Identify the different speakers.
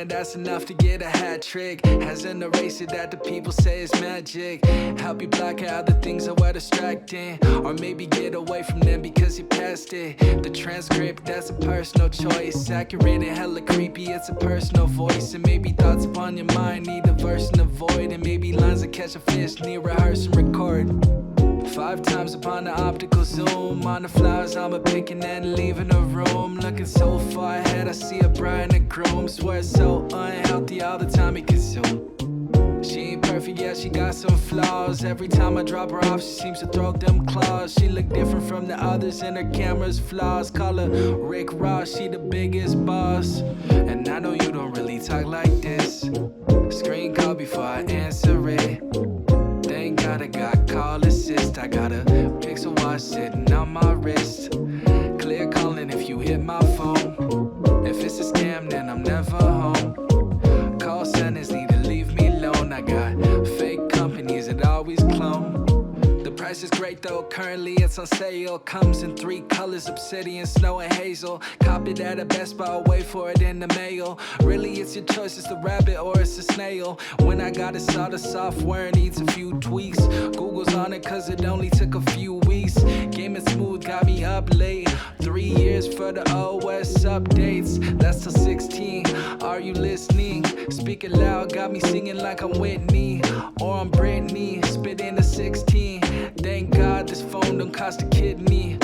Speaker 1: that's enough to get a hat trick. Has an eraser that the people say is magic. Help you block out the things that were distracting, or maybe get away from them because you passed it. The transcript, that's a personal choice. Accurate and hella creepy, it's a personal voice. And maybe thoughts upon your mind need a verse and a void. And maybe lines that catch a fish need rehearse and record. 5 times upon the optical zoom on the flowers I'm a picking and leaving the room. Looking so far ahead, I see a bride and a groom. Swear it's so unhealthy all the time we consume. She ain't perfect, yeah, she got some flaws. Every time I drop her off, she seems to throw them claws. She look different from the others and her camera's flaws. Call her Rick Ross, she the biggest boss. And I know you don't really talk like this. Screen call before I answer it. Thank God I got call assist. I got a pixel watch sitting on my wrist. Clear calling if you hit my phone. If it's a scam, then I'm never home. Call centers need to leave me alone. I got fake companies that always clone. The price is great though, currently it's on sale. Comes in 3 colors, obsidian, snow and hazel. Cop it at a Best Buy, wait for it in the mail. Really it's your choice, it's the rabbit or it's a snail. When I got it, saw the software needs a few tweaks. Google's on it cause it only took a few weeks. Game and smooth got me up late. 3 years for the OS updates, that's till 16. Are you listening? Speak it loud, got me singing like I'm Whitney or I'm Britney. Spit in the 16. Thank God this phone don't cost a kidney.